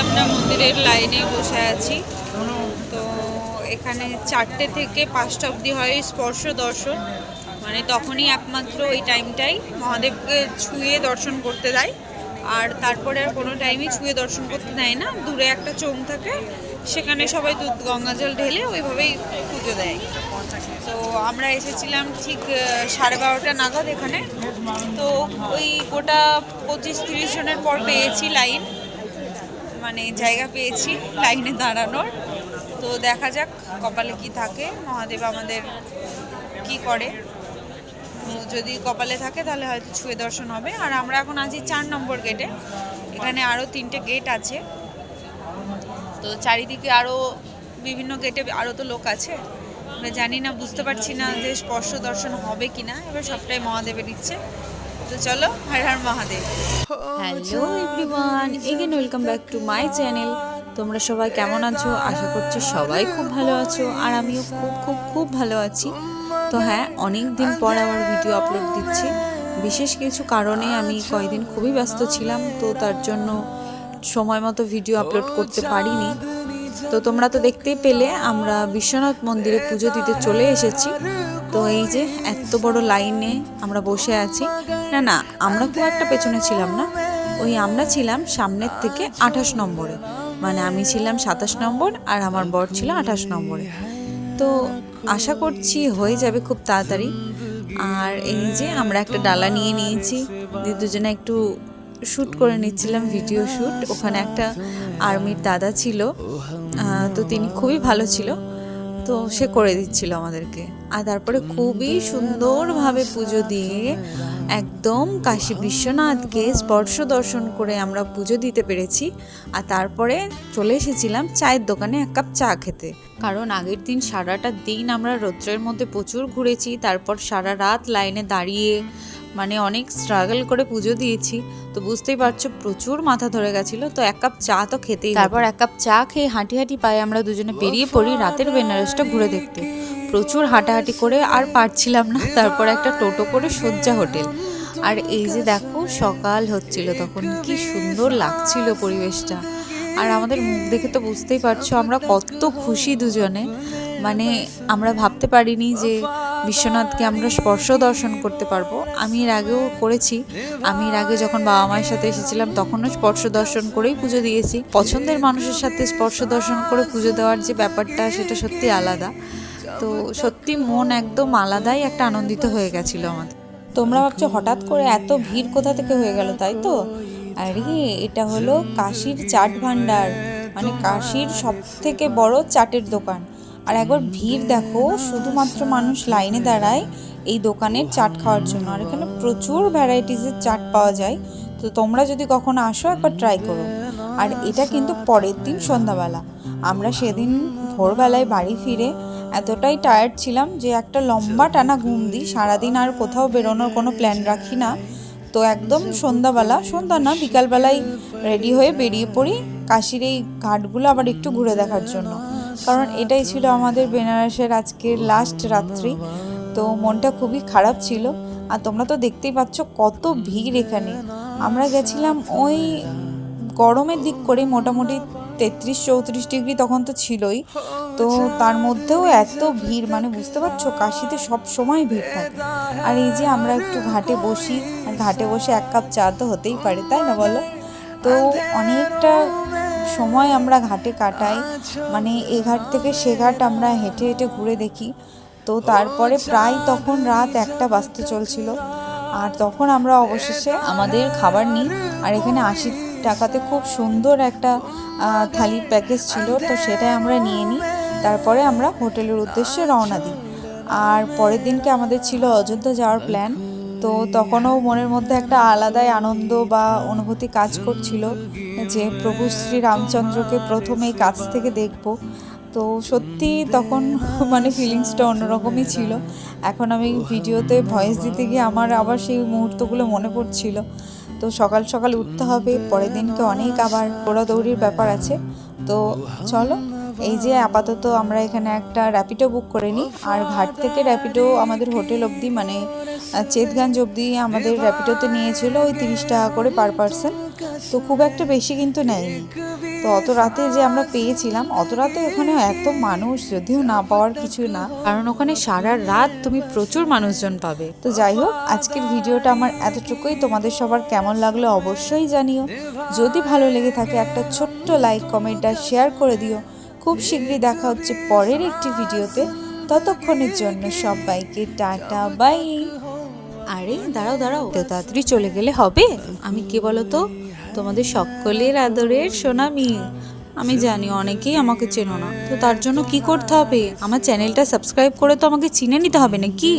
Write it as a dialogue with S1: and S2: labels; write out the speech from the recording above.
S1: আমরা মন্দিরের লাইনে বসে আছি। তো এখানে 4টে থেকে 5টা অবধি হয় স্পর্শ দর্শন, মানে তখনই একমাত্র ওই টাইমটাই মহাদেবকে ছুঁয়ে দর্শন করতে দেয়। আর তারপরে আর কোনো টাইমই ছুঁয়ে দর্শন করতে দেয় না। দূরে একটা চোং থাকে, সেখানে সবাই দুধ গঙ্গা জল ঢেলে ওইভাবেই পুজো দেয়। তো আমরা এসেছিলাম ঠিক 12:30 নাগাদ এখানে। তো ওই গোটা 25-30 জনের পর পেয়েছি লাইন, মানে জায়গা পেয়েছি লাইনে দাঁড়ানোর। তো দেখা যাক কপালে কি থাকে, মহাদেব আমাদের কি করে। যদি কপালে থাকে তাহলে হয়তো ছুঁয়ে দর্শন হবে। আর আমরা এখন আছি 4 নম্বর গেটে। এখানে আরও 3টে গেট আছে। তো চারিদিকে আরও বিভিন্ন গেটে আরও তো লোক আছে। আমরা জানি না, বুঝতে পারছি না যে স্পর্শ দর্শন হবে কি না। এবার সবটাই মহাদেবের ইচ্ছে। তো চলো, হর হর Mahadev.
S2: Hello everyone, again welcome back to my channel. তোমরা সবাই কেমন আছো? আশা করছি সবাই খুব ভালো আছো, আর আমিও খুব খুব খুব ভালো আছি। তো হ্যাঁ, অনেক দিন পর আবার ভিডিও আপলোড দিচ্ছি। বিশেষ কিছু কারণে আমি কয়েকদিন খুবই ব্যস্ত ছিলাম, তো তার জন্য সময় মতো ভিডিও আপলোড করতে পারিনি। তো তোমরা তো দেখতেই পেলে আমরা বিশ্বনাথ মন্দিরে পুজো দিতে চলে এসেছি। তো এই যে এত বড় লাইনে আমরা বসে আছি। না না, আমরা খুব একটা পেছনে ছিলাম না, ওই আমরা ছিলাম সামনের থেকে 28 নম্বরে, মানে আমি ছিলাম 27 নম্বর আর আমার বর ছিল 28 নম্বরে। তো আশা করছি হয়ে যাবে খুব তাড়াতাড়ি। আর এই যে আমরা একটা ডালা নিয়ে নিয়েছি, দুজনে একটু শ্যুট করে নিচ্ছিলাম, ভিডিও শ্যুট। ওখানে একটা আর্মির দাদা ছিল, তো তিনি খুবই ভালো ছিল, তো সে করে দিচ্ছিল আমাদেরকে। আর তারপরে খুবই সুন্দরভাবে পুজো দিয়ে একদম কাশী বিশ্বনাথকে স্পর্শ দর্শন করে আমরা পুজো দিতে পেরেছি। আর তারপরে চলে এসেছিলাম চায়ের দোকানে এক কাপ চা খেতে, কারণ আগের দিন সারাটা দিন আমরা রৌদ্রের মধ্যে প্রচুর ঘুরেছি। তারপর সারা রাত লাইনে দাঁড়িয়ে মানে অনেক স্ট্রাগল করে পুজো দিয়েছি। তো বুঝতেই পারছো প্রচুর মাথা ধরে গেছিলো, তো এক কাপ চা তো খেতেই। তারপর এক কাপ চা খেয়ে হাঁটি হাঁটি পায়ে আমরা দুজনে বেরিয়ে পড়ি রাতের বেনারসটা ঘুরে দেখতে। প্রচুর হাঁটাহাঁটি করে আর পারছিলাম না, তারপর একটা টোটো করে সজ্জা হোটেল। আর এই যে দেখো সকাল হচ্ছিল তখন, কি সুন্দর লাগছিল পরিবেশটা। আর আমাদের মুখ দেখে তো বুঝতেই পারছো আমরা কত খুশি দুজনে। মানে আমরা ভাবতে পারিনি যে বিশ্বনাথকে আমরা স্পর্শ দর্শন করতে পারবো। আমি এর আগেও করেছি, আমি এর আগে যখন বাবা মায়ের সাথে এসেছিলাম তখনও স্পর্শ দর্শন করেই পুজো দিয়েছি। পছন্দের মানুষের সাথে স্পর্শ দর্শন করে পুজো দেওয়ার যে ব্যাপারটা, সেটা সত্যি আলাদা। তো সত্যি মন একদম আলাদাই একটা আনন্দিত হয়ে গেছিল আমাদের। তোমরা ভাবছো হঠাৎ করে এত ভিড় কোথা থেকে হয়ে গেল, তাই তো? আরে এটা হলো কাশীর চাট ভান্ডার, মানে কাশীর সব থেকে বড় চাটের দোকান। আর একবার ভিড় দেখো, শুধুমাত্র মানুষ লাইনে দাঁড়ায় এই দোকানের চাট খাওয়ার জন্য। আর এখানে প্রচুর ভ্যারাইটিসের চাট পাওয়া যায়। তো তোমরা যদি কখনো আসো একবার ট্রাই করো। আর এটা কিন্তু পরের দিন সন্ধ্যাবেলা। আমরা সেদিন ভোরবেলায় বাড়ি ফিরে এতটাই টায়ার্ড ছিলাম যে একটা লম্বা টানা ঘুম দিই। সারাদিন আর কোথাও বেরোনোর কোনো প্ল্যান রাখি না। তো একদম সন্ধ্যা না, বিকালবেলায় রেডি হয়ে বেরিয়ে পড়ি কাশীর এই ঘাটগুলো আবার একটু ঘুরে দেখার জন্য, কারণ এটাই ছিল আমাদের বেনারসের আজকের লাস্ট রাত্রি। তো মনটা খুবই খারাপ ছিল। আর তোমরা তো দেখতেই পাচ্ছ কত ভিড় এখানে। আমরা গেছিলাম ওই গরমের দিক করে, মোটামুটি 33-34 ডিগ্রি তখন তো ছিলই। তো তার মধ্যেও এত ভিড়, মানে বুঝতে পারছো কাশীতে সব সময় ভিড় থাকে। আর এই যে আমরা একটু ঘাটে বসি, আর ঘাটে বসে এক কাপ চা তো হতেই পারে, তাই না বলো? তো অনেকটা সময় আমরা ঘাটে কাটাই, মানে এ ঘাট থেকে সে ঘাট আমরা হেঁটে হেঁটে ঘুরে দেখি। তো তারপরে প্রায় তখন রাত 1টা বাজতে চলছিল। আর তখন আমরা অবশেষে আমাদের খাবার নিই। আর এখানে 80 টাকাতে খুব সুন্দর একটা থালির প্যাকেজ ছিল, তো সেটাই আমরা নিয়ে নিই। তারপরে আমরা হোটেলের উদ্দেশ্যে রওনা দিই। আর পরের দিনকে আমাদের ছিল অযোধ্যা যাওয়ার প্ল্যান। তো তখনও মনের মধ্যে একটা আলাদাই আনন্দ বা অনুভূতি কাজ করছিল যে প্রভু শ্রী রামচন্দ্রকে প্রথমেই কাছ থেকে দেখব। তো সত্যি তখন মানে ফিলিংসটা অন্যরকমই ছিল। এখন আমি ভিডিওতে ভয়েস দিতে গিয়ে আমার আবার সেই মুহূর্তগুলো মনে পড়ছিল। তো সকাল সকাল উঠতে হবে, পরের দিনকে অনেক আবার দৌড়াদৌড়ির ব্যাপার আছে। তো চলো এই যে আপাতত আমরা এখানে একটা র্যাপিডো বুক করে নিই, আর ঘাট থেকে র্যাপিডো আমাদের হোটেল অবধি মানে চেতগঞ্জ অবধি আমাদের র্যাপিডোতে নিয়েছিল ওই 30 টাকা করে পার পার্সন। তো খুব একটা বেশি কিন্তু নেয়নি। তো অত রাতে যে আমরা পেয়েছিলাম, অত রাতে ওখানে এত মানুষ যদিও না পাওয়ার কিছু না, কারণ ওখানে সারা রাত তুমি প্রচুর মানুষজন পাবে। তো যাই হোক, আজকের ভিডিওটা আমার এতটুকুই। তোমাদের সবার কেমন লাগলো অবশ্যই জানিও। যদি ভালো লেগে থাকে একটা ছোট্ট লাইক, কমেন্ট আর শেয়ার করে দিও। খুব শীঘ্রই দেখা হচ্ছে পরের একটি ভিডিওতে। ততক্ষণের জন্য সবাইকে টাটা, বাই। আরে দাঁড়াও দাঁড়াও, তো তাড়াতাড়ি চলে গেলে হবে? আমি কে বলো তো? তোমাদের সকলের আদরের সোনামি। আমি জানি অনেকেই আমাকে চেনো না, তো তার জন্য কি করতে হবে? আমার চ্যানেলটা সাবস্ক্রাইব করে তো আমাকে চিনে নিতে হবে নাকি?